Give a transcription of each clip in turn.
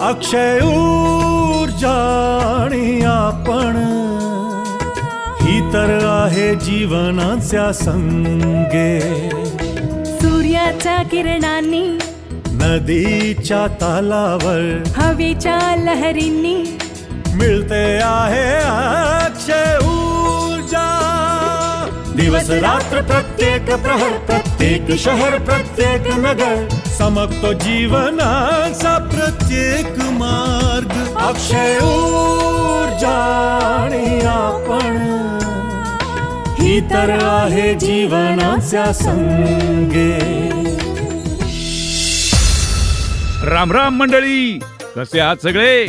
अक्षय ऊर्जा आणि आपण ही तर आहे जीवनाच्या संगे. सूर्याच्या किरणांनी नदीच्या तालावर हवेच्या लहरींनी मिळते आहे अक्षय ऊर्जा. दिवस रात्र प्रत्येक प्रहर प्रत्येक शहर प्रत्येक नगर चमकतो जीवनाचा प्रत्येक मार्ग. अक्षय ऊर्जा आणि आपण ही तर आहे जीवनाच्या संगे. राम राम मंडळी, कसे आहात सगळे?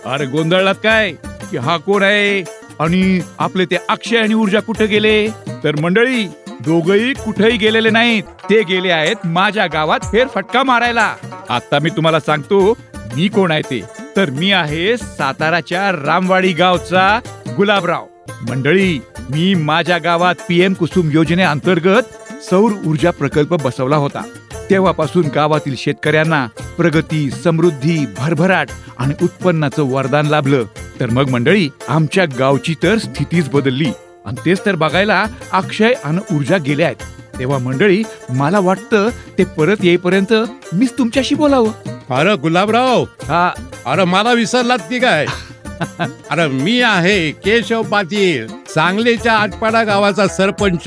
अरे गोंधळलात काय की हा कोण आहे आणि आपले ते अक्षय आणि ऊर्जा कुठे गेले? तर मंडळी, दोघही कुठेही गेलेले नाहीत. ते गेले आहेत माझ्या गावात फेरफटका मारायला. आता मी तुम्हाला सांगतो मी कोण आहे ते. तर मी आहे साताराच्या रामवाडी गावचा गुलाबराव. मंडळी, मी माझ्या गावात PM कुसुम योजनेअंतर्गत सौर ऊर्जा प्रकल्प बसवला होता. तेव्हापासून गावातील शेतकऱ्यांना प्रगती, समृद्धी, भरभराट आणि उत्पन्नाचं वरदान लाभलं. तर मग मंडळी, आमच्या गावची तर स्थितीच बदलली. आणि तेच तर बघायला अक्षय आणि ऊर्जा गेले आहेत. तेव्हा मंडळी, मला वाटतं ते परत येईपर्यंत मीच तुमच्याशी बोलावं. अरे गुलाबराव, हा, अरे मला विसरलात की काय? अरे मी आहे केशव पाटील, सांगलीच्या आटपाडा गावाचा सरपंच.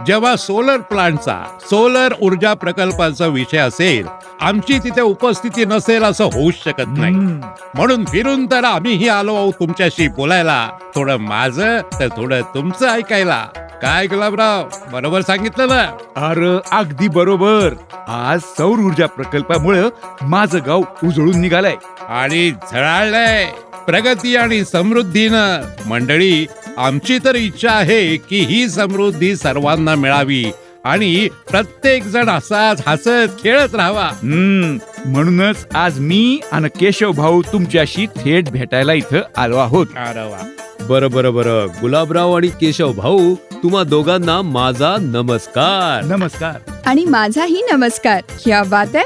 जेव्हा सोलर प्लांटचा, सोलर ऊर्जा प्रकल्पाचा विषय असेल, आमची तिथे उपस्थिती नसेल असं होऊच शकत नाही. म्हणून फिरून तर आम्हीही आलो आहोत तुमच्याशी बोलायला. थोडं माझं तर थोडं तुमचं ऐकायला. काय गुलाबराव, बरोबर सांगितलं ना? अरे अगदी बरोबर. आज सौर ऊर्जा प्रकल्पामुळे माझं गाव उजळून निघालंय आणि झळाळलंय प्रगती आणि समृद्धीनं. मंडळी, आमची तर इच्छा आहे की ही समृद्धी सर्वांना मिळावी आणि प्रत्येक जण असाच हसत खेळत राहावा. म्हणूनच आज मी आणि केशव भाऊ तुमच्याशी थेट भेटायला इथं आलो आहोत. अरे वा. बरं बरं बरं, गुलाबराव आणि केशव भाऊ, तुम्हा दोघांना माझा नमस्कार. नमस्कार. आणि माझाही नमस्कार. क्या बात आहे,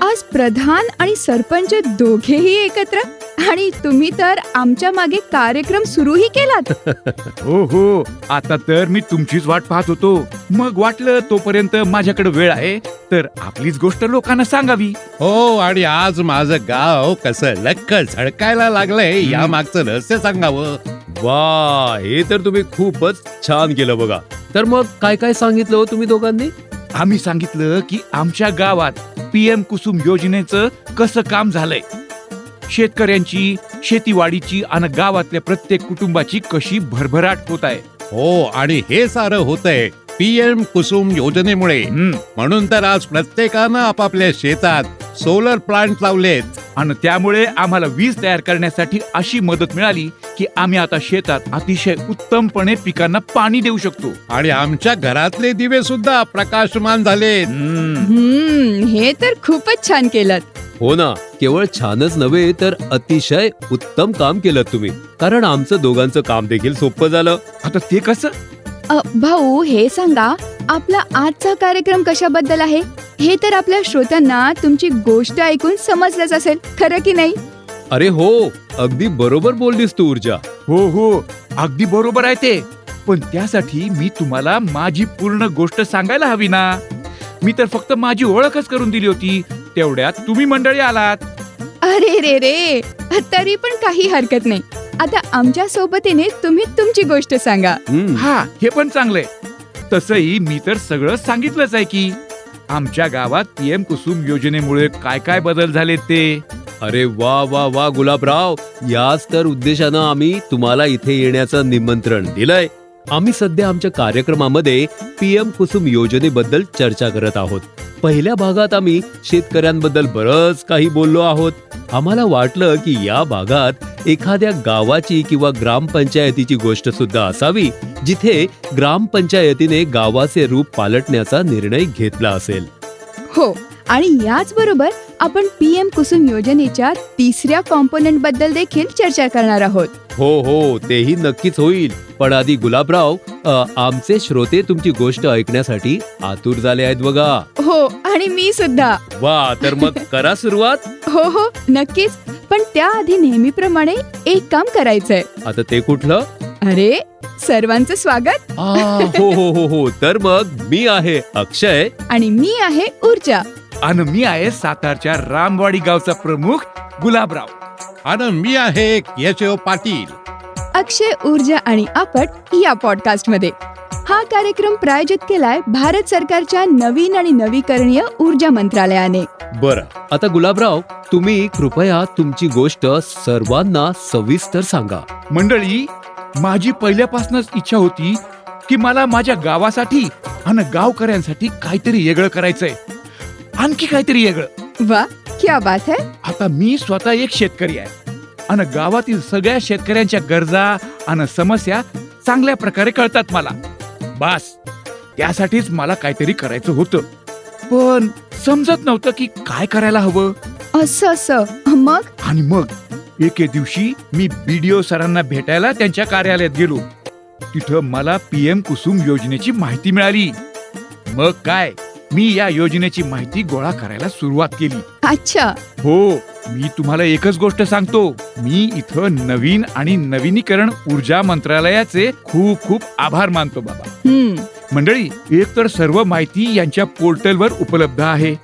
आज प्रधान आणि सरपंच दोघेही एकत्र, आणि तुम्ही तर आमच्या मागे कार्यक्रम सुरूही केलात. हो हो, आता तर मी तुमचीच वाट पाहत होतो. मग वाटलं तोपर्यंत माझ्याकडे वेळ आहे तर आपलीच गोष्ट लोकांना सांगावी. हो, आणि आज माझं गाव कसं लक्क झळकायला लागलंय या मागचं रहस्य सांगावं. वा, हे तर तुम्ही खूपच छान केलं बघा. तर मग काय काय सांगितलं हो तुम्ही दोघांनी? आम्ही सांगितलं की आमच्या गावात PM कुसुम योजनेचं कसं काम झालंय, शेतकऱ्यांची, शेतीवाडीची आणि गावातल्या प्रत्येक कुटुंबाची कशी भरभराट होत आहे. हो, आणि हे सारं होतंय PM कुसुम योजनेमुळे. म्हणून तर आज प्रत्येकानं आपापल्या शेतात सोलर प्लांट लावलेत. आणि त्यामुळे आम्हाला वीज तयार करण्यासाठी अशी मदत मिळाली की आम्ही आता शेतात अतिशय उत्तमपणे पिकांना पाणी देऊ शकतो. आणि आमच्या घरातले दिवे सुद्धा प्रकाशमान झालेत. हे तर खूपच छान केलं. हो ना, केवळ छानच नव्हे तर अतिशय उत्तम काम केलं तुम्ही. कारण आमचं दोघांचं काम देखील सोपं झालं. आता ते कसं? भाऊ, हे सांगा, आपला आजचा कार्यक्रम कशाबद्दल आहे? हे तर आपल्या श्रोत्यांना तुमची गोष्ट ऐकून समजलंच असेल, खरं की नाही? अरे हो, अगदी बरोबर बोललीस तू ऊर्जा. हो हो, अगदी बरोबर आहे ते. पण त्यासाठी मी तुम्हाला माझी पूर्ण गोष्ट सांगायला हवी ना. मी तर फक्त माझी ओळखच करून दिली होती, तेवढ्यात तुम्ही मंडळी आलात. अरे रे रे, तरी पण काही हरकत नाही. आता आमच्या सोबतीने तुम्ही तुमची गोष्ट सांगा. हा, हे पण चांगलंय. तसंही मी तर सगळं सांगितलंच आहे की आमच्या गावात PM कुसुम योजनेमुळे काय काय बदल झाले ते. अरे वा वा वा गुलाबराव, याच तर उद्देशानं आम्ही तुम्हाला इथे येण्याचं निमंत्रण दिलंय. आम्ही सध्या आमच्या कार्यक्रमामध्ये PM कुसुम योजनेबद्दल चर्चा करत आहोत. पहिल्या भागात आम्ही शेतकऱ्यांबद्दल बरंच काही बोललो आहोत. आम्हाला वाटलं की या भागात एखाद्या गावाची किंवा ग्रामपंचायतीची गोष्ट सुद्धा असावी, जिथे ग्रामपंचायतीने गावाचे रूप पालटण्याचा निर्णय घेतला असेल. हो, आणि याच बरोबर आपण PM कुसुम योजनेच्या तिसऱ्या कॉम्पोनंट बद्दल देखील चर्चा करणार आहोत. हो तेही नक्कीच होईल. पण आधी गुलाबराव, आमचे श्रोते तुमची गोष्ट ऐकण्यासाठी आतुर झाले आहेत बघा. हो, आणि मी सुद्धा. वा, तर मग करा सुरुवात. हो नक्कीच. पण त्याआधी नेहमीप्रमाणे एक काम करायचंय. आता ते कुठलं? अरे, सर्वांचं स्वागत. हो. तर मग मी आहे अक्षय. आणि मी आहे ऊर्जा. आणि मी आहे सातारच्या रामवाडी गावचा प्रमुख गुलाबराव. आणि मी आहे केशव पाटील. अक्षय, ऊर्जा आणि आपट या पॉडकास्ट मध्ये. हा कार्यक्रम प्रायोजित केलाय भारत सरकारच्या नवीन आणि नवीकरणीय ऊर्जा मंत्रालयाने. बरं, आता गुलाबराव, तुम्ही कृपया तुमची गोष्ट सर्वांना सविस्तर सांगा. मंडळी, माझी पहिल्यापासूनच इच्छा होती की मला माझ्या गावासाठी आणि गावकऱ्यांसाठी काहीतरी वेगळं करायचंय, आणखी काहीतरी वेगळं. वा, क्या बात है. आता मी स्वतः एक शेतकरी आहे आणि गावातील सगळ्या शेतकऱ्यांच्या गरजा आणि समस्या चांगल्या प्रकारे कळतात मला. बस त्यासाठीच मला काहीतरी करायचं होतं, पण समजत नव्हतं की काय करायला हवं. असं मग? आणि मग एके दिवशी मी BDO सरांना भेटायला त्यांच्या कार्यालयात गेलो. तिथं मला PM कुसुम योजनेची माहिती मिळाली. मग काय, मी या योजनेची माहिती गोळा करायला सुरुवात केली. अच्छा. हो, मी तुम्हाला एकच गोष्ट सांगतो, मी इथं नवीन आणि नवीनीकरण ऊर्जा मंत्रालयाचे खूप खूप आभार मानतो बाबा. मंडळी, एक तर सर्व माहिती यांच्या पोर्टलवर उपलब्ध आहे.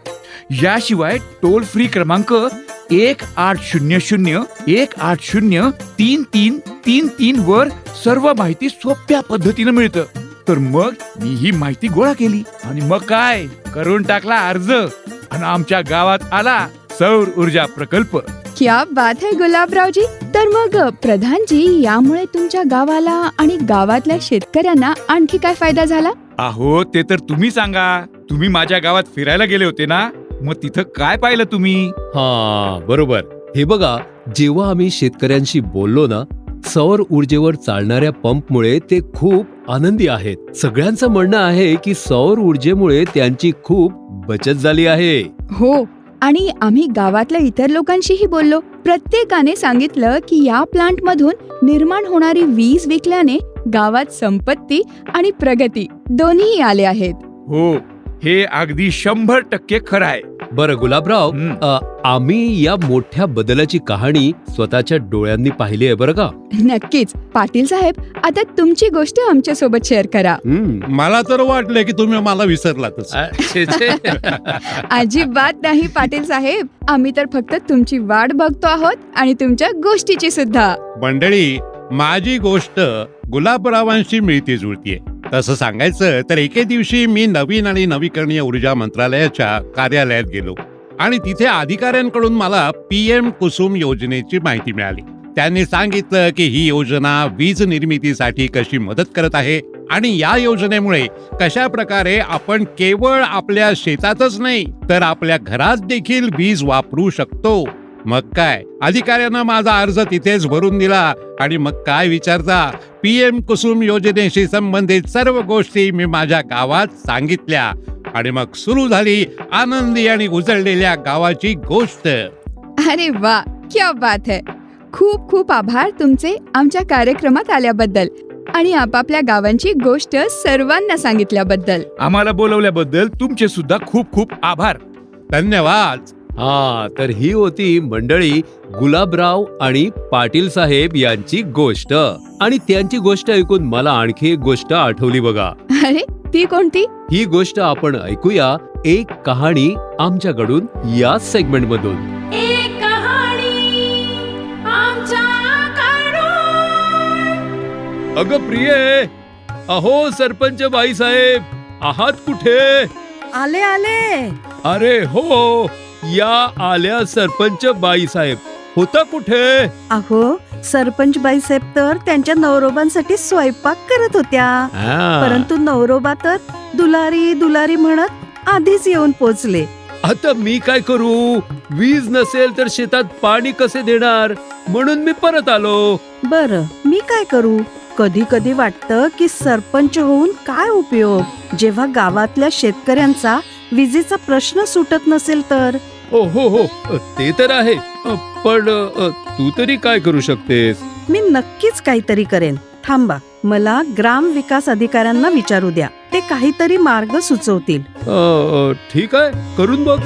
याशिवाय टोल फ्री क्रमांक 1800-180-3333 वर सर्व माहिती सोप्या पद्धतीने मिळतं. तर मग मी ही माहिती गोळा केली आणि मग काय, करून टाकला अर्ज आणि आमच्या गावात आला सौर ऊर्जा प्रकल्प. क्या बात है गुलाबरावजी. तर मग प्रधानजी, यामुळे तुमच्या गावाला आणि गावातल्या शेतकऱ्यांना आणखी काय फायदा झाला? अहो, ते तर तुम्ही सांगा. तुम्ही माझ्या गावात फिरायला गेले होते ना, मग तिथं काय पाहिलं तुम्ही? हा, बरोबर. हे बघा, जेव्हा आम्ही शेतकऱ्यांशी बोललो ना, सौर ऊर्जेवर चालणाऱ्या पंपमुळे ते खूप आनंदी आहेत. सगळ्यांचं म्हणणं आहे की सौर ऊर्जेमुळे त्यांची खूप बचत झाली आहे. हो, आणि आम्ही गावातल्या इतर लोकांशीही बोललो. प्रत्येकाने सांगितलं की या प्लांट मधून निर्माण होणारी वीज विकल्याने गावात संपत्ती आणि प्रगती दोन्ही आले आहेत. हो, हे अगदी 100% खरं आहे. बरं गुलाबराव, आम्ही या मोठ्या बदलाची कहाणी स्वतःच्या डोळ्यांनी पाहिली आहे बरं का. नक्कीच. पाटील साहेब, आता तुमची गोष्ट आमच्या सोबत शेअर करा. मला तर वाटलं की तुम्ही मला विसरलातच. अजिबात नाही पाटील साहेब, आम्ही तर फक्त तुमची वाट बघतो आहोत आणि तुमच्या गोष्टीची सुद्धा. मंडळी, माझी गोष्ट गुलाबरावांशी मिळती जुळतीये. तसं सांगायचं तर एके दिवशी मी नवीन आणि नवीकरणीय ऊर्जा मंत्रालयाच्या कार्यालयात गेलो आणि तिथे अधिकाऱ्यांकडून मला PM कुसुम योजनेची माहिती मिळाली. त्यांनी सांगितलं की ही योजना वीज निर्मितीसाठी कशी मदत करत आहे आणि या योजनेमुळे कशा प्रकारे आपण केवळ आपल्या शेतातच नाही तर आपल्या घरात देखील वीज वापरू शकतो. मग काय, अधिकाऱ्यांना माझा अर्ज तिथेच भरून दिला आणि मग काय विचारता, PM कुसुम योजनेशी संबंधित सर्व गोष्टी मी माझ्या गावात सांगितल्या आणि मग सुरू झाली आनंदी आणि उजळलेल्या गावाची गोष्ट. अरे वा, क्या बात है. खूप खूप आभार तुमचे आमच्या कार्यक्रमात आल्याबद्दल आणि आपापल्या गावांची गोष्ट सर्वांना सांगितल्याबद्दल. आम्हाला बोलवल्याबद्दल तुमचे सुद्धा खूप खूप आभार. धन्यवाद. हा, तर ही होती मंडळी गुलाबराव आणि पाटील साहेब यांची गोष्ट. आणि त्यांची गोष्ट ऐकून मला आणखी एक गोष्ट आठवली बघा. अरे, ती कोणती? ही गोष्ट आपण ऐकूया एक कहाणी आमच्याकडून या सेगमेंट मधून. एक कहाणी आमच्याकडून. अगं प्रिये, अहो सरपंच बाई साहेब, आहात कुठे? आले आले. अरे हो, या आल्या सरपंच बाई साहेब. होता कुठे? अहो, सरपंच बाईसाहेब तर त्यांच्या नवरोबांसाठी स्वयंपाक करत होत्या, परंतु नवरोबा तर दुलारी दुलारी म्हणत आधीच येऊन पोचले. आता मी काय करू? वीज नसेल तर शेतात पाणी कसे देणार, म्हणून मी परत आलो. बर, मी काय करू? कधी कधी वाटतं की सरपंच होऊन काय उपयोग, जेव्हा गावातल्या शेतकऱ्यांचा विजेचा प्रश्न सुटत नसेल तर. हो हो हो ते तर आहे. पण तू तरी काय करू शकतेस? मी नक्कीच काहीतरी करेन. थांबा, मला ग्राम विकास अधिकाऱ्यांना विचारू द्या, ते काहीतरी मार्ग सुचवतील. ठीक आहे, करून बघ.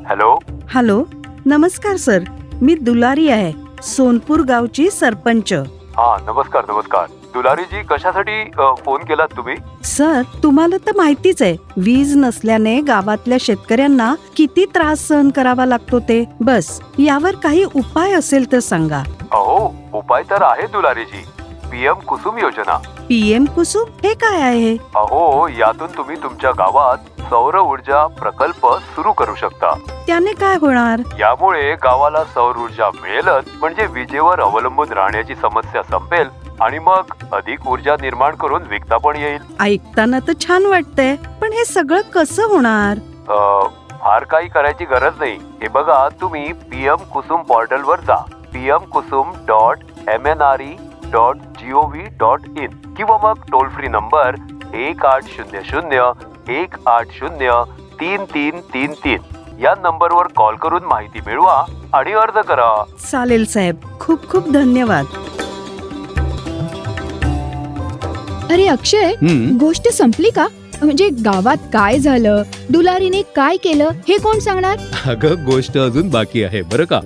हॅलो. हॅलो, नमस्कार सर. मी दुलारी आहे, सोनपूर गावची सरपंच. हा, नमस्कार नमस्कार. दुलारीजी, कशासाठी फोन केलात तुम्ही? सर, तुम्हाला तर माहितीच आहे, वीज नसल्याने गावातल्या शेतकऱ्यांना किती त्रास सहन करावा लागतो ते. बस यावर काही उपाय असेल तर सांगा. अहो, उपाय तर आहे दुलारीजी. PM कुसुम योजना. PM कुसुम हे काय आहे? अहो, यातून तुम्ही तुमच्या गावात सौर ऊर्जा प्रकल्प सुरू करू शकता. त्याने काय होणार? यामुळे गावाला सौर ऊर्जा मिळेलच, म्हणजे विजेवर अवलंबून राहण्याची समस्या संपेल आणि मग अधिक ऊर्जा निर्माण करून विकता पण येईल. ऐकताना तर छान वाटतंय, पण हे सगळं कसं होणार? फार काही करायची गरज नाही. हे बघा, तुम्ही PM कुसुम पोर्टल वर जा, pmkusum.mnre.gov.in किंवा मग टोल फ्री नंबर 1800-180-3333 या नंबरवर कॉल करून माहिती मिळवा आणि अर्ज करा. चालेल साहेब, खूप खूप धन्यवाद. अरे अक्षय, गोष्ट संपली का? म्हणजे गावात काय झालं, दुलारीने काय केलं हे कोण सांगणार? अगं, गोष्ट अजून बाकी आहे बरं का.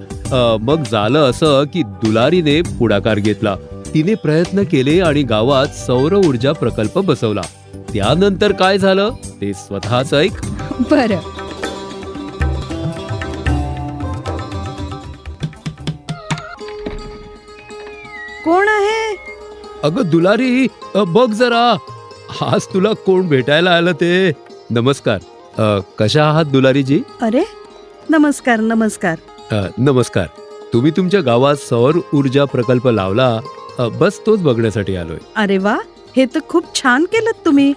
मग झालं असं की दुलारीने पुढाकार घेतला. तिने प्रयत्न केले आणि गावात सौर ऊर्जा प्रकल्प बसवला. त्यानंतर काय झालं ते स्वतःच ऐक. बरं. कोण आहे? अगं दुलारी, बघ जरा, आज तुला कोण भेटायला आलं ते. नमस्कार. कशा आहात दुलारीजी? अरे, नमस्कार नमस्कार. नमस्कार. तुम्ही तुमच्या गावात सौर ऊर्जा प्रकल्प लावला, बस तोच बघण्यासाठी आलोय. अरे वा, हे तर खूप छान केलं तुम्ही.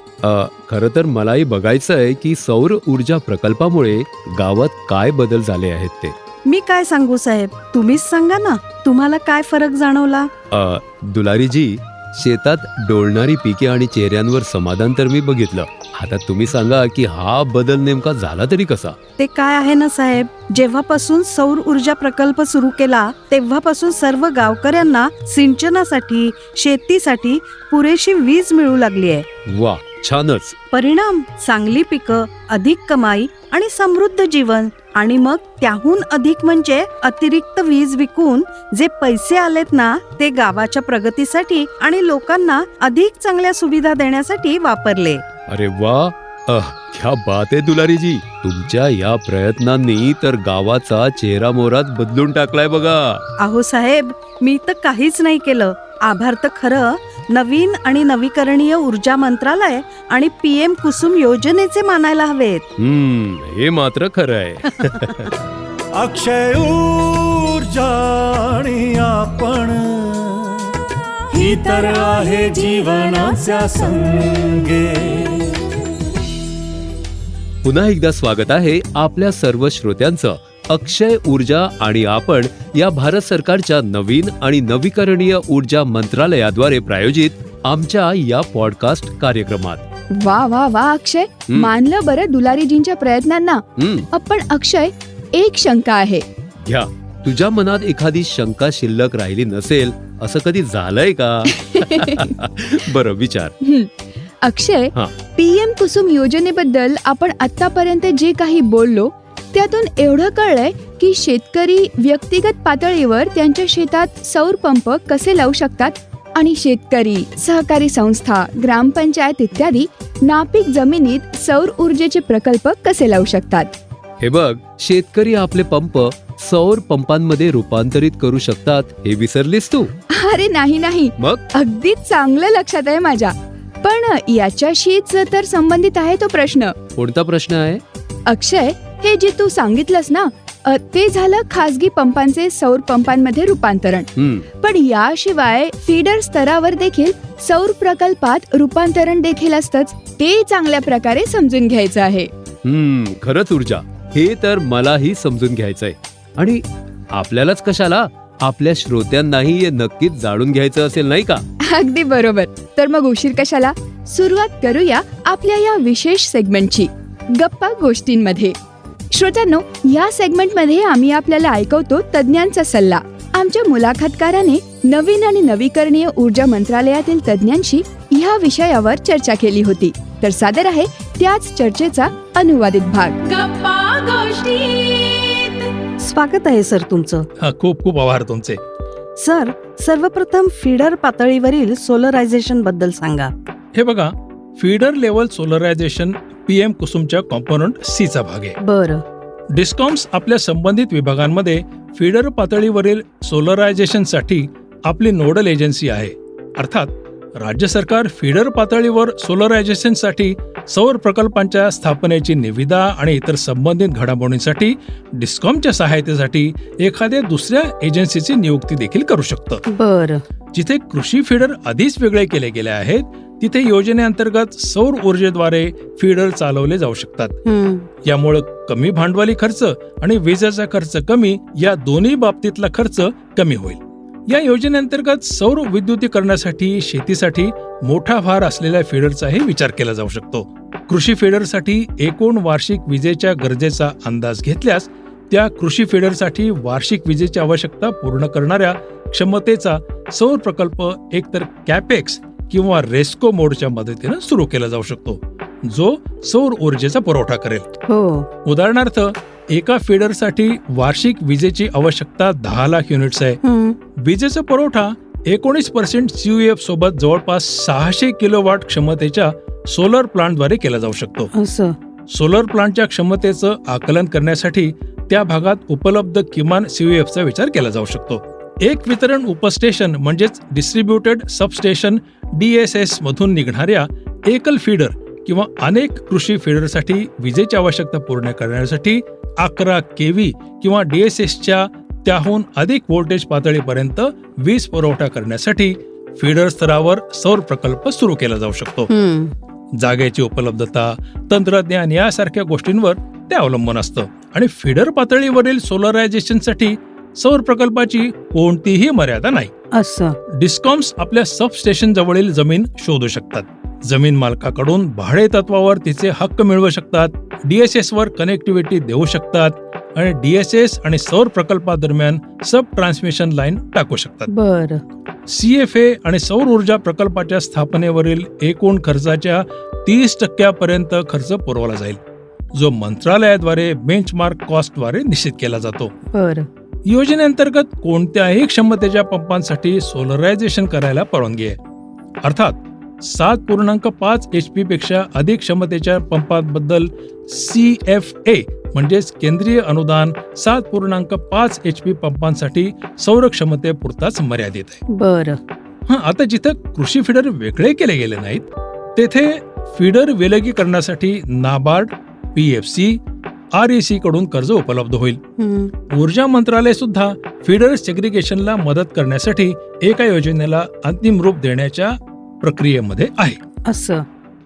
खरं तर मलाही बघायचं आहे की सौर ऊर्जा प्रकल्पामुळे गावात काय बदल झाले आहेत ते. मी काय सांगू साहेब, तुम्हीच सांगा ना, तुम्हाला काय फरक जाणवला? दुलारीजी, शेतात डोलणारी पिके आणि चेहऱ्यांवर समाधान तर मी बघितलं. आता तुम्ही सांगा की हा बदल नेमका झाला तरी कसा? ते काय आहे ना साहेब, जेव्हापासून सौर ऊर्जा प्रकल्प सुरू केला तेव्हापासून सर्व गावकऱ्यांना सिंचनासाठी, शेतीसाठी पुरेशी वीज मिळू लागली आहे. वा, छानच. परिणाम, चांगली पिकं, अधिक कमाई आणि समृद्ध जीवन. आणि मग त्याहून अधिक म्हणजे अतिरिक्त वीज विकून जे पैसे आलेत ना, ते गावाच्या प्रगतीसाठी आणि लोकांना अधिक चांगल्या सुविधा देण्यासाठी वापरले. अरे वा, क्या बात आहे दुलारीजी. तुमच्या या प्रयत्नांनी तर गावाचा चेहरा मोहराच बदलून टाकलाय बघा. अहो साहेब, मी तर काहीच नाही केलं. आभार तर खरं नवीन आणि नवीकरणीय ऊर्जा मंत्रालय आणि PM कुसुम योजनेचे मानायला हवेत. हे मात्र खरं आहे. अक्षय ऊर्जा आणि आपण ही तर आहे जीवनाच्या संगे. पुन्हा एकदा स्वागत आहे आपल्या सर्व श्रोत्यांचं अक्षय ऊर्जा आणि आपण या भारत सरकारच्या नवीन आणि नवीकरणीय ऊर्जा मंत्रालयाद्वारे प्रायोजित आमच्या या पॉडकास्ट कार्यक्रमात. वा वा वा अक्षय, मानलं बरं दुलारीजींच्या प्रयत्नांना. पण अक्षय, एक शंका आहे. घ्या, तुझ्या मनात एखादी शंका शिल्लक राहिली नसेल असं कधी झालंय का? बरं, विचार. अक्षय, PM कुसुम योजनेबद्दल आपण आतापर्यंत जे काही बोललो त्यातून एवढं कळलंय की शेतकरी व्यक्तिगत पातळीवर त्यांच्या शेतात सौर पंप कसे लावू शकतात आणि शेतकरी, सहकारी संस्था, ग्रामपंचायत इत्यादी नापीक जमिनीत सौर ऊर्जेचे प्रकल्प कसे लावू शकतात. हे बघ, शेतकरी आपले पंप सौर पंपांमध्ये रूपांतरित करू शकतात हे विसरलीस तू? अरे नाही, मग अगदी चांगलं लक्षात आहे माझ्या. पण याच्याशीच तर संबंधित आहे तो प्रश्न. कोणता प्रश्न आहे? अक्षय, हे जे तू सांगितलंस ना, ते झालं खासगी पंपांचे सौर पंपांमध्ये रूपांतरण. पण याशिवाय फीडर स्तरावर देखील सौर प्रकल्पात रूपांतरण देखील असतंच. ते चांगल्या प्रकारे समजून घ्यायचं आहे. खरंच ऊर्जा, हे तर मलाही समजून घ्यायचंय. आणि आपल्यालाच कशाला, आपल्या श्रोत्यांनाही हे नक्कीच जाणून घ्यायचं असेल, नाही का? अगदी बरोबर. तर मग उशीर कशाला, सुरुवात करूया आपल्या या विशेष सेगमेंटची, गप्पा गोष्टींमध्ये. श्रोत्यांनो, या सेगमेंटमध्ये आम्ही आपल्याला ऐकवतो तज्ज्ञांचा सल्ला. आमच्या मुलाखतकाराने नवीन आणि नवीकरणीय ऊर्जा मंत्रालयातील तज्ज्ञांशी ह्या विषयावर चर्चा केली होती. तर सादर आहे त्याच चर्चेचा अनुवादित भाग. गप्पा गोष्टीत. स्वागत आहे सर तुमचं. खूप खूप आभार तुमचे. सर, सर्वप्रथम फीडर पातळीवरील सोलरायझेशन बद्दल सांगा. हे बघा, फीडर लेवल सोलरायझेशन PM कुसुमच्या कॉम्पोनंट C चा भाग आहे. बरं. डिस्कॉम्स आपल्या संबंधित विभागांमध्ये फीडर पातळीवरील सोलरायझेशनसाठी आपली नोडल एजन्सी आहे. अर्थात राज्य सरकार फीडर पातळीवर सोलरायझेशनसाठी सौर प्रकल्पांच्या स्थापनेची निविदा आणि इतर संबंधित घडामोडींसाठी डिस्कॉमच्या सहायतेसाठी एखाद्या दुसऱ्या एजन्सीची नियुक्ती देखील करू शकतं. बरं. जिथे कृषी फीडर आधीच वेगळे केले गेले आहेत, तिथे योजनेअंतर्गत सौर ऊर्जेद्वारे फीडर चालवले जाऊ शकतात. यामुळे कमी भांडवली खर्च आणि विजेचा खर्च कमी, या दोन्ही बाबतीतला खर्च कमी होईल. या योजनेअंतर्गत सौर विद्युतीकरणासाठी शेतीसाठी मोठा भार असलेल्या फीडरचाही विचार केला जाऊ शकतो. कृषी फीडरसाठी एकूण वार्षिक विजेच्या गरजेचा अंदाज घेतल्यास त्या कृषी फीडरसाठी वार्षिक विजेची आवश्यकता पूर्ण करणाऱ्या क्षमतेचा सौर प्रकल्प एकतर कॅपेक्स किंवा रेस्को मोडच्या मदतीने सुरू केला जाऊ शकतो, जो सौर ऊर्जेचा पुरवठा करेल. हो. उदाहरणार्थ, एका फीडरसाठी वार्षिक विजेची आवश्यकता 10 लाख युनिट्स आहे. विजेचा पुरवठा 19% CUF सोबत जवळपास 600 किलोवॉट क्षमतेच्या सोलर प्लांटद्वारे केला जाऊ शकतो. असं. सोलर प्लांटच्या क्षमतेचं आकलन करण्यासाठी त्या भागात उपलब्ध किमान CUF चा विचार केला जाऊ शकतो. एक वितरण उपस्टेशन म्हणजेच डिस्ट्रीब्युटेड सबस्टेशन DSS मधून निघणाऱ्या एकल फीडर किंवा अनेक कृषी फीडरसाठी विजेची आवश्यकता पूर्ण करण्यासाठी 11 kV किंवा DSSच्या त्याहून अधिक व्होल्टेज पातळीपर्यंत वीज पुरवठा करण्यासाठी फीडर स्तरावर सौर प्रकल्प सुरू केला जाऊ शकतो. जागेची उपलब्धता, तंत्रज्ञान यासारख्या गोष्टींवर ते अवलंबून असतं. आणि फीडर पातळीवरील सोलरायझेशनसाठी सौर प्रकल्पाची कोणतीही मर्यादा नाही. असं. डिस्कॉम्स आपल्या सबस्टेशन जवळील जमीन शोधू शकतात. जमीन मालकाकडून भाडे तत्वावर तिचे हक्क मिळवू शकतात. DSS वर कनेक्टिव्हिटी देऊ शकतात आणि DSS आणि सौर प्रकल्पादरम्यान सब ट्रान्समिशन लाईन टाकू शकतात. बरं. CFA आणि सौर ऊर्जा प्रकल्पाच्या स्थापनेवरील एकूण खर्चाच्या 30% पर्यंत खर्च पुरवला जाईल, जो मंत्रालयाद्वारे बेंचमार्क कॉस्टद्वारे निश्चित केला जातो. बरं. योजनेअंतर्गत कोणत्याही क्षमतेच्या पंपांसाठी सोलरायझेशन करायला परवानगी आहे. अर्थात 7.5 HP पेक्षा अधिक क्षमतेच्या पंपांबद्दल CFA म्हणजेच केंद्रीय अनुदान 7.5 HP पंपांसाठी सौर क्षमतेपुरताच मर्यादित आहे. बरं. आता जिथं कृषी फीडर वेगळे केले गेले नाहीत, तेथे फीडर विलगीकरणासाठी नाबार्ड, PFC, REC कडून कर्ज उपलब्ध होईल. ऊर्जा मंत्रालय सुद्धा फीडर सेग्रिगेशनला मदत करण्यासाठी एका योजनेला अंतिम रूप देण्याच्या प्रक्रियेमध्ये आहे. असं.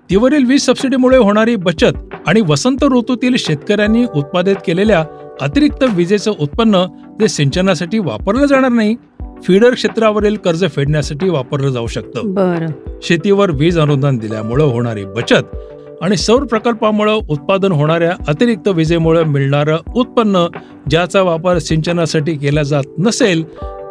तीवरील वीज सबसिडीमुळे होणारी बचत आणि वसंत ऋतूतील शेतकऱ्यांनी उत्पादित केलेल्या अतिरिक्त विजेचं उत्पन्न जे सिंचनासाठी वापरलं जाणार नाही, फीडर क्षेत्रावरील कर्ज फेडण्यासाठी वापरलं जाऊ शकतं. बरं. शेतीवर वीज अनुदान दिल्यामुळे होणारी बचत आणि सौर प्रकल्पामुळे उत्पादन होणाऱ्या अतिरिक्त विजेमुळे मिळणारं उत्पन्न, ज्याचा वापर सिंचनासाठी केला जात नसेल,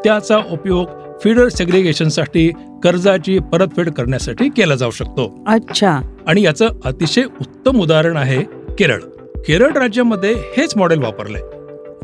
त्याचा उपयोग फीडर सेग्रिगेशनसाठी कर्जाची परतफेड करण्यासाठी केला जाऊ शकतो. अच्छा. आणि याचं अतिशय उत्तम उदाहरण आहे केरळ. केरळ राज्यामध्ये हेच मॉडेल वापरलंय,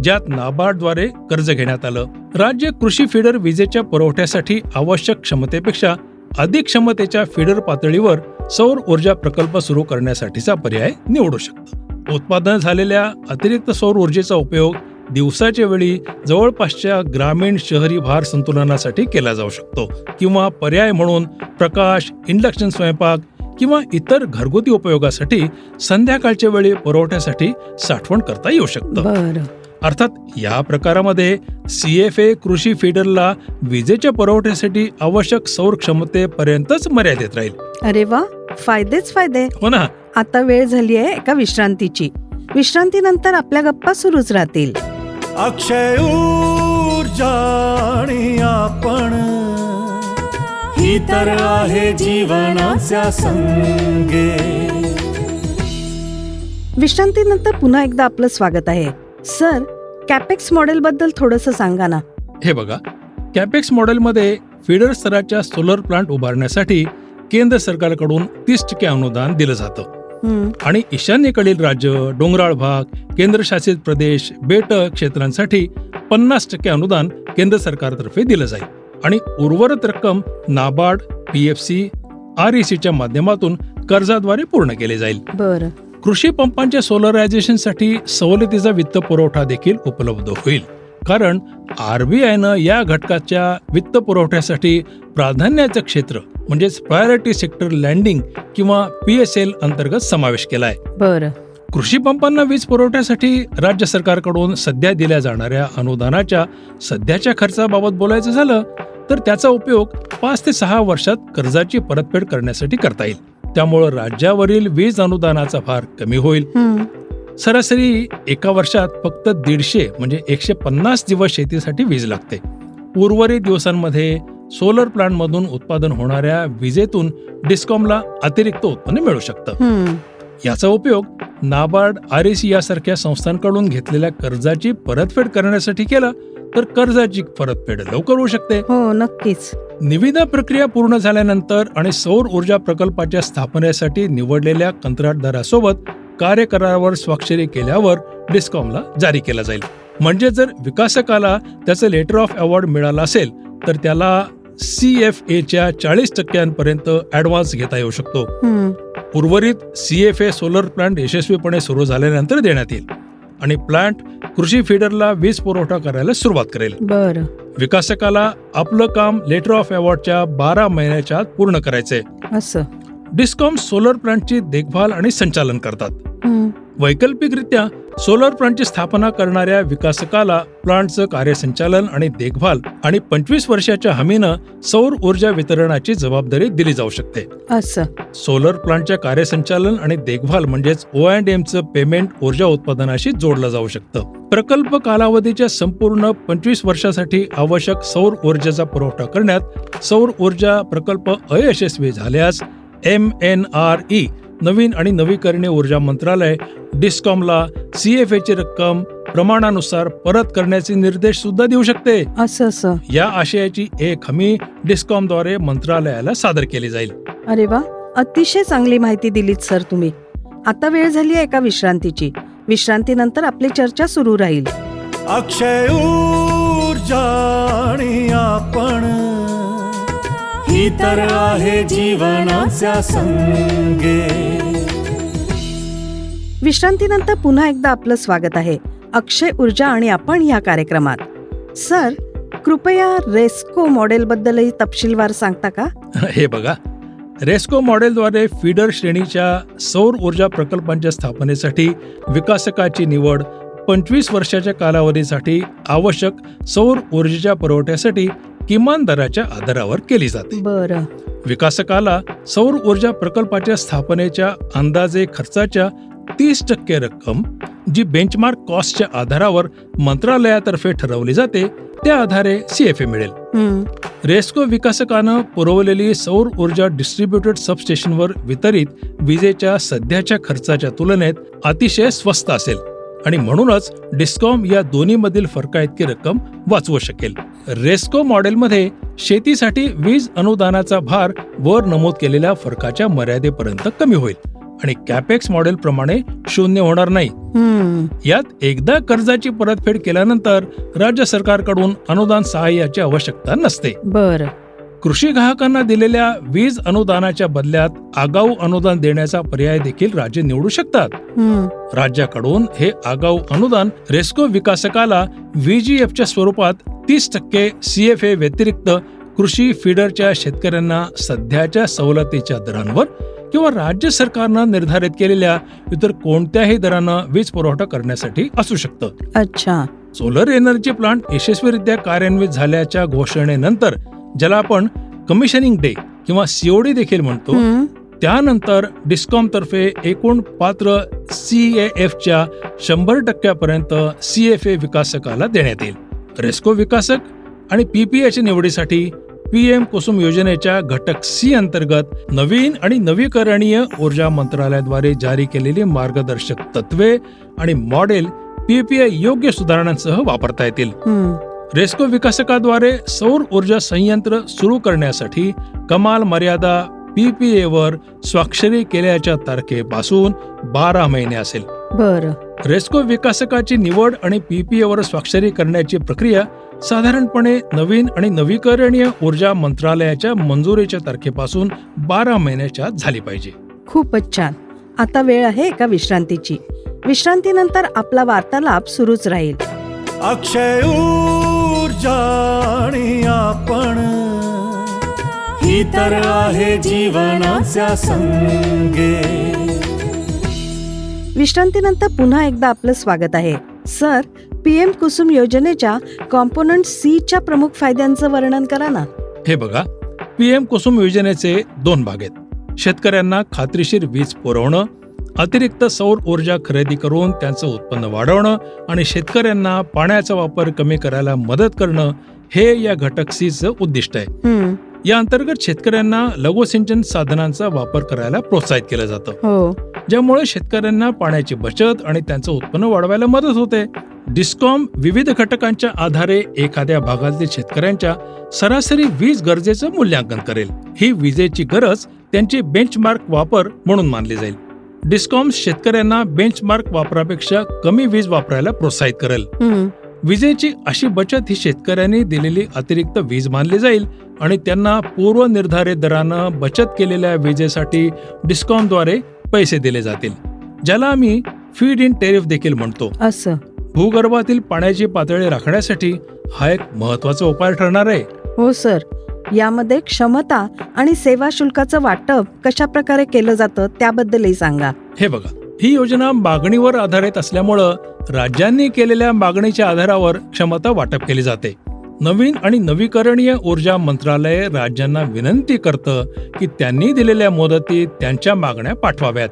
ज्यात नाबार्डद्वारे कर्ज घेण्यात आलं. राज्य कृषी फीडर विजेच्या पुरवठ्यासाठी आवश्यक क्षमतेपेक्षा अधिक क्षमतेच्या फीडर पातळीवर सौर ऊर्जा प्रकल्प सुरू करण्यासाठीचा पर्याय निवडू शकतं. उत्पादन झालेल्या अतिरिक्त सौर ऊर्जेचा उपयोग दिवसाच्या वेळी जवळपासच्या ग्रामीण शहरी भार संतुलनासाठी केला जाऊ शकतो किंवा पर्याय म्हणून प्रकाश, इंडक्शन स्वयंपाक किंवा इतर घरगुती उपयोगासाठी संध्याकाळच्या वेळी पुरवठ्यासाठी साठवण करता येऊ शकतं. बरं. अर्थात या प्रकारामध्ये CFA कृषी फीडरला विजेच्या पुरवठ्यासाठी आवश्यक सौर क्षमतेपर्यंतच मर्यादित राहील. अरे वा, फायदेच फायदे. हो ना. आता वेळ झाली आहे एका विश्रांतीची. विश्रांतीनंतर आपल्या गप्पा सुरूच राहतील. अक्षय ऊर्जा ही तर आहे जीवनाच्या संगे. विश्रांतीनंतर पुन्हा एकदा आपलं स्वागत आहे. सर, कॅपेक्स मॉडेल बद्दल थोडंसं सांगा ना. हे बघा, कॅपेक्स मॉडेलमध्ये फीडर स्तराच्या सोलर प्लांट उभारण्यासाठी केंद्र सरकारकडून 30% अनुदान दिलं जातं हं, आणि ईशान्येकडील राज्य, डोंगराळ भाग, केंद्रशासित प्रदेश, बेट क्षेत्रांसाठी 50% अनुदान केंद्र सरकारतर्फे दिलं जाईल आणि उर्वरित रक्कम नाबार्ड, PFC, RECच्या माध्यमातून कर्जाद्वारे पूर्ण केले जाईल. बरं. कृषी पंपांच्या सोलरायझेशनसाठी सवलतीचा वित्त पुरवठा देखील उपलब्ध होईल, कारण RBIनं या घटकाच्या वित्त पुरवठ्यासाठी प्राधान्याचं क्षेत्र म्हणजेच प्रायोरिटी सेक्टर लँडिंग किंवा PSL अंतर्गत समावेश केलाय. बरं. कृषी पंपांना वीज पुरवठ्यासाठी राज्य सरकारकडून सध्या दिल्या जाणाऱ्या अनुदानाच्या सध्याच्या खर्चाबाबत बोलायचं झालं तर त्याचा उपयोग 5 ते 6 वर्षात कर्जाची परतफेड करण्यासाठी करता येईल. त्यामुळं राज्यावरील वीज अनुदानाचा भार कमी होईल. हं, सरासरी एका वर्षात फक्त 150 म्हणजे 150 दिवस शेतीसाठी वीज लागते. उर्वरित दिवसांमध्ये सोलर प्लांटमधून उत्पादन होणाऱ्या विजेतून डिस्कॉमला अतिरिक्त उत्पन्न मिळू शकतं. हं. याचा उपयोग नाबार्ड, REC यासारख्या संस्थांकडून घेतलेल्या कर्जाची परतफेड करण्यासाठी केला तर कर्जाची परतफेड लवकर होऊ शकते. हो, नक्कीच. निविदा प्रक्रिया पूर्ण झाल्यानंतर आणि सौर ऊर्जा प्रकल्पाच्या स्थापनेसाठी निवडलेल्या कंत्राटदारासोबत कार्यकरारावर स्वाक्षरी केल्यावर डिस्कॉमला जारी केला जाईल. म्हणजे जर विकासकाला त्याचं लेटर ऑफ अवॉर्ड मिळालं असेल तर त्याला CFAच्या 40% ऍडव्हान्स घेता येऊ शकतो. हं, उर्वरित CFA सोलर प्लांट यशस्वीपणे सुरू झाल्यानंतर देण्यात येईल आणि प्लांट कृषी फीडरला वीज पुरवठा करायला सुरुवात करेल. बरं. विकासकाला आपलं काम लेटर ऑफ अवॉर्डच्या 12 महिन्याच्या आत पूर्ण करायचंय. असं. डिस्कॉम सोलर प्लांटची देखभाल आणि संचालन करतात. हं, वैकल्पिकरित्या सोलर प्लांटची स्थापना करणाऱ्या विकासकाला प्लांटचं कार्यसंचालन आणि देखभाल आणि 25 वर्षाच्या हमीनं सौर ऊर्जा वितरणाची जबाबदारी दिली जाऊ शकते. असं. सोलर प्लांटच्या कार्यसंचालन आणि देखभाल म्हणजेच O&Mचं पेमेंट ऊर्जा उत्पादनाशी जोडलं जाऊ शकतं. प्रकल्प कालावधीच्या संपूर्ण 25 वर्षासाठी आवश्यक सौर ऊर्जेचा पुरवठा करण्यात सौर ऊर्जा प्रकल्प अयशस्वी झाल्यास MNRE नवीन आणि नवीकरणीय ऊर्जा मंत्रालय डिस्कॉमला CFAची रक्कम प्रमाणानुसार परत करण्याचे निर्देश सुद्धा देऊ शकते. असं. या आशयाची एक हमी डिस्कॉमद्वारे मंत्रालयाला सादर केली जाईल. अरे वा, अतिशय चांगली माहिती दिलीत सर तुम्ही. आता वेळ झाली आहे एका विश्रांतीची. विश्रांतीनंतर आपली चर्चा सुरू राहील. अक्षय ऊर्जा आणि आपण ही तर आहे जीवनाच्या संगे. विश्रांतीनंतर पुन्हा एकदा आपलं स्वागत आहे अक्षय ऊर्जा आणि आपण या कार्यक्रमात. सर, कृपया रेस्को मॉडेल बद्दलही तपशीलवार सांगता का? हे बघा, रेस्को मॉडेलद्वारे फीडर श्रेणीच्या सौर ऊर्जा प्रकल्पांच्या स्थापनेसाठी विकासकाची निवड 25 वर्षाच्या कालावधीसाठी आवश्यक सौर ऊर्जेच्या पुरवठ्यासाठी किमान दराच्या आधारावर केली जाते. बरं. विकासकाला सौर ऊर्जा प्रकल्पाच्या स्थापनेच्या अंदाजे खर्चाच्या 30% रक्कम जी बेंचमार्क कॉस्टच्या आधारावर मंत्रालयातर्फे ठरवली जाते त्या आधारे CFA मिळेल. हं, रेस्को विकासकानं पुरवलेली सौर ऊर्जा डिस्ट्रीब्युटेड सबस्टेशनवर वितरित विजेच्या सध्याच्या खर्चाच्या तुलनेत अतिशय स्वस्त असेल आणि म्हणूनच डिस्कॉम या दोन्हीमधील फरकाइतकी रक्कम वाचवू शकेल. रेस्को मॉडेलमध्ये शेतीसाठी वीज अनुदानाचा भार वर नमूद केलेल्या फरकाच्या मर्यादेपर्यंत कमी होईल आणि कॅपेक्स मॉडेल प्रमाणे शून्य होणार नाही. हं, यात एकदा कर्जाची परतफेड केल्यानंतर राज्य सरकारकडून अनुदान सहाय्याची आवश्यकता नसते. बरं. कृषी ग्राहकांना दिलेल्या वीज अनुदानाच्या बदल्यात आगाऊ अनुदान देण्याचा पर्याय देखील राज्य निवडू शकतात. हं, राज्याकडून हे आगाऊ अनुदान रेस्को विकासकाला VGFच्या स्वरूपात 30% CFA व्यतिरिक्त कृषी फीडरच्या शेतकऱ्यांना सध्याच्या सवलतीच्या दरांवर किंवा राज्य सरकारनं निर्धारित केलेल्या इतर कोणत्याही दरानं वीज पुरवठा करण्यासाठी असू शकतं. अच्छा. सोलर एनर्जी प्लांट यशस्वीरित्या कार्यान्वित झाल्याच्या घोषणेनंतर, ज्याला आपण कमिशनिंग डे किंवा COD देखील म्हणतो, हं, त्यानंतर डिस्कॉमतर्फे एकूण पात्र CAFच्या 100% CFA विकासकाला देण्यात येईल. रेस्को विकासक आणि PPAच्या निवडीसाठी PM कुसुम योजनेच्या घटक C अंतर्गत नवीन आणि नवीकरणीय ऊर्जा मंत्रालयाद्वारे जारी केलेली मार्गदर्शक तत्वे आणि मॉडेल PPA योग्य सुधारणांसह वापरता येतील. रेस्को विकासकाद्वारे सौर ऊर्जा संयंत्र सुरू करण्यासाठी कमाल मर्यादा PPA वर स्वाक्षरी केल्याच्या तारखेपासून 12 महिने असेल. बर. रेस्को विकासकाची निवड आणि PPA वर स्वाक्षरी करण्याची प्रक्रिया साधारणपणे नवीन आणि नवीकरणीय ऊर्जा मंत्रालयाच्या मंजुरीच्या तारखेपासून 12 महिन्याच्या आत झाली पाहिजे. खूपच छान. आता वेळ आहे एका विश्रांतीची. विश्रांतीनंतर आपला वार्तालाप सुरूच राहील. अक्षय ऊर्जा आणि आपण ही तर आहे जीवनाच्या संगे. विश्रांतीनंतर पुन्हा एकदा आपलं स्वागत आहे. सर, PM कुसुम योजनेच्या कॉम्पोनंट C च्या प्रमुख फायद्यांचं वर्णन करा ना. हे बघा, PM कुसुम योजनेचे 2 भाग आहेत. शेतकऱ्यांना खात्रीशीर वीज पुरवणं, अतिरिक्त सौर ऊर्जा खरेदी करून त्यांचं उत्पन्न वाढवणं आणि शेतकऱ्यांना पाण्याचा वापर कमी करायला मदत करणं हे या घटक C चं उद्दिष्ट आहे. या अंतर्गत शेतकऱ्यांना लघुसिंचन साधनांचा वापर करायला प्रोत्साहित केलं जातं. हो. ज्यामुळे शेतकऱ्यांना पाण्याची बचत आणि त्यांचं उत्पन्न वाढवायला मदत होते. डिस्कॉम विविध घटकांच्या आधारे एखाद्या भागातील शेतकऱ्यांच्या सरासरी वीज गरजेचं मूल्यांकन करेल. ही विजेची गरज त्यांची बेंचमार्क वापर म्हणून मानली जाईल. डिस्कॉम शेतकऱ्यांना बेंचमार्क वापरापेक्षा कमी वीज वापरायला प्रोत्साहित करेल. विजेची अशी बचत ही शेतकऱ्यांनी दिलेली अतिरिक्त वीज मानली जाईल आणि त्यांना पूर्वनिर्धारित दरानं बचत केलेल्या विजेसाठी डिस्कॉमद्वारे पैसे दिले जातील, ज्याला आम्ही फीड इन टेरिफ देखील म्हणतो. असं. भूगर्भातील पाण्याची पातळी राखण्यासाठी हा एक महत्वाचा उपाय ठरणार आहे. हो सर. यामध्ये क्षमता आणि सेवा शुल्काचं वाटप कशा प्रकारे केलं जातं त्याबद्दलही सांगा. हे बघा, ही योजना मागणीवर आधारित असल्यामुळं राज्यांनी केलेल्या मागणीच्या आधारावर क्षमता वाटप केली जाते. नवीन आणि नवीकरणीय ऊर्जा मंत्रालय राज्यांना विनंती करतं की त्यांनी दिलेल्या मुदतीत त्यांच्या मागण्या पाठवाव्यात.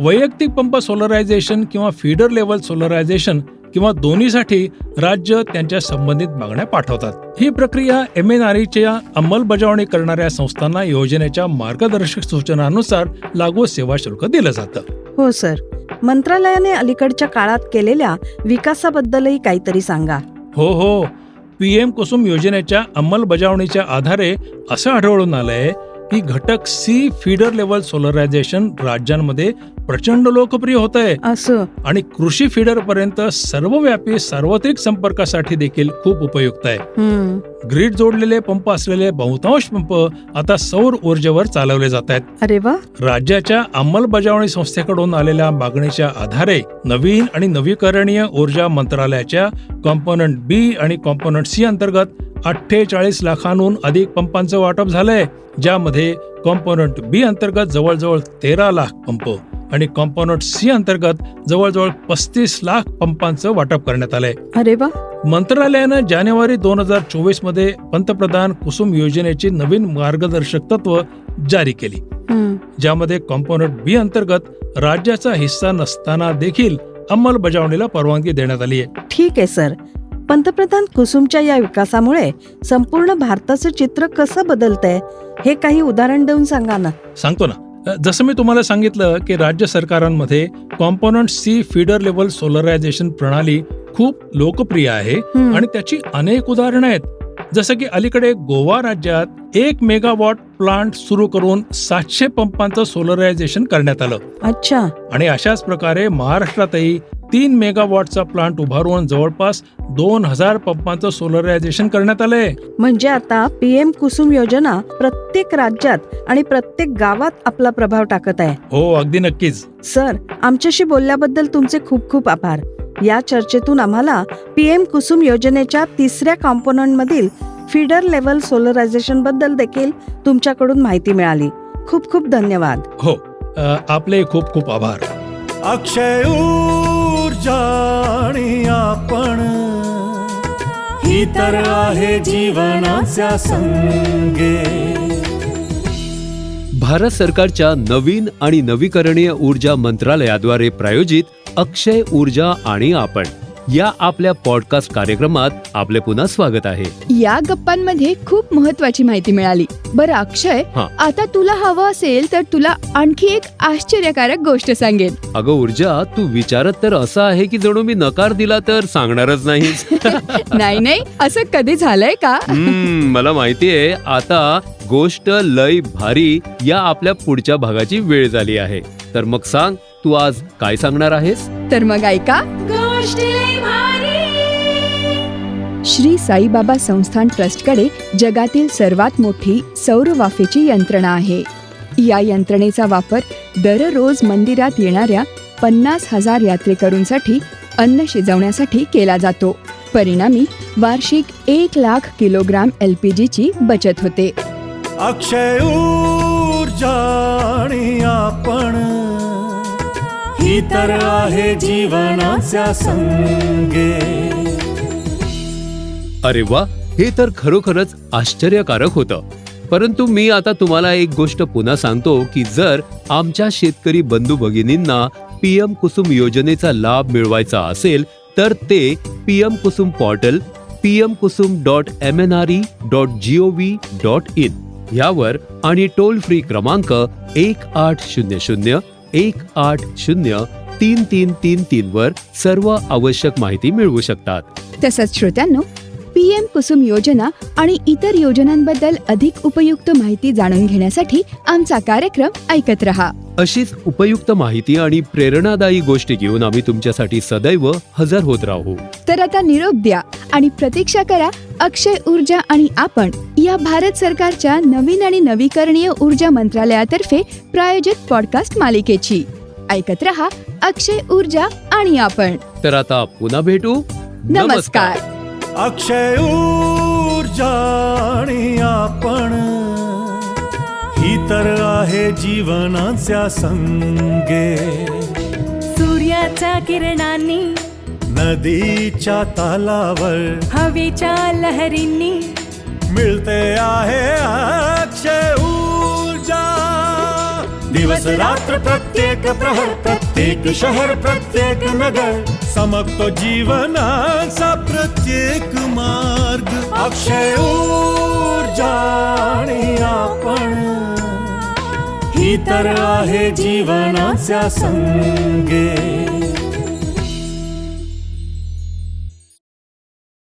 वैयक्तिक पंप सोलरायझेशन किंवा फीडर लेव्हल सोलरायझेशन किंवा दोन्हीसाठी राज्य त्यांच्या संबंधित मागण्या पाठवतात. ही प्रक्रिया MNREच्या अंमलबजावणी करणाऱ्या संस्थांना योजनेच्या मार्गदर्शक सूचनांनुसार लागू सेवा शुल्क दिलं जातं. हो सर. मंत्रालयाने अलीकडच्या काळात केलेल्या विकासाबद्दलही काहीतरी सांगा. हो, PM कुसुम योजनेच्या अंमलबजावणीच्या आधारे असं आढळून आलंय की घटक C फीडर लेव्हल सोलरायझेशन राज्यांमध्ये प्रचंड लोकप्रिय होत आहे. असं. आणि कृषी फीडर पर्यंत सर्वव्यापी सार्वत्रिक संपर्कासाठी देखील खूप उपयुक्त आहे. ग्रीड जोडलेले पंप असलेले बहुतांश पंप आता सौर ऊर्जेवर चालवले जात आहेत. अरे वा. राज्याच्या अंमलबजावणी संस्थेकडून आलेल्या मागणीच्या आधारे नवीन आणि नवीकरणीय ऊर्जा मंत्रालयाच्या कॉम्पोनंट B आणि कॉम्पोनंट C अंतर्गत 48 लाखांहून अधिक पंपांचं वाटप झालंय, ज्यामध्ये कॉम्पोनंट B अंतर्गत जवळजवळ 13 लाख पंप आणि कॉम्पोनंट C अंतर्गत जवळजवळ 35 लाख पंपांचं वाटप करण्यात आलंय. अरे वा. मंत्रालयानं जानेवारी 2024 मध्ये पंतप्रधान कुसुम योजनेची नवीन मार्गदर्शक तत्व जारी केली, ज्यामध्ये कॉम्पोनंट B अंतर्गत राज्याचा हिस्सा नसताना देखील अंमलबजावणीला परवानगी देण्यात आली आहे. ठीक आहे सर. पंतप्रधान कुसुमच्या या विकासामुळे संपूर्ण भारताचं चित्र कसं बदलतंय हे काही उदाहरण देऊन सांगा ना. सांगतो ना. जसं मी तुम्हाला सांगितलं की राज्य सरकारांमध्ये component C feeder level solarization प्रणाली खूप लोकप्रिय आहे आणि त्याची अनेक उदाहरणं आहेत. जसं की अलीकडे गोवा राज्यात 1 मेगावॉट प्लांट सुरू करून 700 पंपांचं सोलरायझेशन करण्यात आलं. अच्छा. आणि अशाच प्रकारे महाराष्ट्रातही 3 मेगावॉटचा प्लांट उभारून जवळपास 2000 पंपांचं सोलरायझेशन करण्यात आलंय. म्हणजे आता PM कुसुम योजना प्रत्येक राज्यात आणि प्रत्येक गावात आपला प्रभाव टाकत आहे. हो, अगदी नक्कीच. सर, आमच्याशी बोलल्याबद्दल तुमचे खूप खूप आभार. या चर्चेतून आम्हाला PM कुसुम योजनेच्या 3ऱ्या कॉम्पोनंट मधील फीडर लेव्हल सोलरायझेशन बद्दल देखील तुमच्याकडून माहिती मिळाली. खूप खूप धन्यवाद. हो, आपले खूप खूप आभार. अक्षय ऊर्जा आणि आपण ही तर आहे जीवनाच्या संगे. भारत सरकारच्या नवीन आणि नवीकरणीय ऊर्जा मंत्रालयाद्वारे प्रायोजित अक्षय ऊर्जा आणि आपण या आपल्या पॉडकास्ट कार्यक्रमात आपले पुन्हा स्वागत आहे. या गप्पांमध्ये खूप महत्वाची माहिती मिळाली. बरं अक्षय, हा. आता तुला हवं असेल तर तुला आणखी एक आश्चर्यकारक गोष्ट सांगेन. अगं ऊर्जा, तू विचारत तर असं आहे की जणू मी नकार दिला तर सांगणारच नाहीस. नाही नाही, असं कधी झालंय का? मला माहितीये. आता गोष्ट लय भारी या आपल्या पुढच्या भागाची वेळ झाली आहे. तर मग सांग, तू आज काय सांगणार आहेस? तर मग ऐका. गोष्ट लय भारी. श्री साईबाबा संस्थान ट्रस्टकडे जगातील सर्वात मोठी सौर वाफेची यंत्रणा आहे. या यंत्रणेचा वापर दररोज मंदिरात येणाऱ्या 50,000 यात्रेकरूंसाठी अन्न शिजवण्यासाठी केला जातो. परिणामी वार्षिक 1,00,000 किलोग्राम LPG ची बचत होते. अक्षय ऊर्जा आणि आपण ही तर आहे जीवनाच्या संगे. अरे वा, हे तर खरोखरच आश्चर्यकारक होतं. परंतु मी आता तुम्हाला एक गोष्ट पुन्हा सांगतो की जर आमच्या शेतकरी बंधू भगिनींना PM कुसुम योजनेचा लाभ मिळवायचा असेल तर ते PM कुसुम पोर्टल pmkusum.mnre.gov.in यावर आणि टोल फ्री क्रमांक 1800-180-3333 वर सर्व आवश्यक माहिती मिळवू शकतात. तसंच श्रोत्यांनो, PM कुसुम योजना आणि इतर योजनांबद्दल अधिक उपयुक्त माहिती जाणून घेण्यासाठी आमचा कार्यक्रम ऐकत रहा. अशीच उपयुक्त माहिती आणि प्रेरणादायी गोष्टी घेऊन आम्ही तुमच्यासाठी सदैव हजर होत राहू. तर आता निरोप द्या आणि प्रतीक्षा करा अक्षय ऊर्जा आणि आपण या भारत सरकारच्या नवीन आणि नवीकरणीय ऊर्जा मंत्रालयातर्फे प्रायोजित पॉडकास्ट मालिकेची. ऐकत रहा अक्षय ऊर्जा आणि आपण. तर आता पुन्हा भेटू. नमस्कार. अक्षय ऊर्जा आणि आपण ही तर आहे जीवनाच्या संगे. सूर्याच्या किरणांनी नदीच्या तालावर हवेच्या लहरींनी मिळते आहे अक्षय ऊर्जा. दिवस रात्र प्रत्येक प्रहर, प्रत्येक शहर, प्रत्येक नगर चमकतो जीवनाचा प्रत्येक मार्ग. अक्षय ऊर्जा आणि आपण ही तर आहे जीवनाच्या संगे.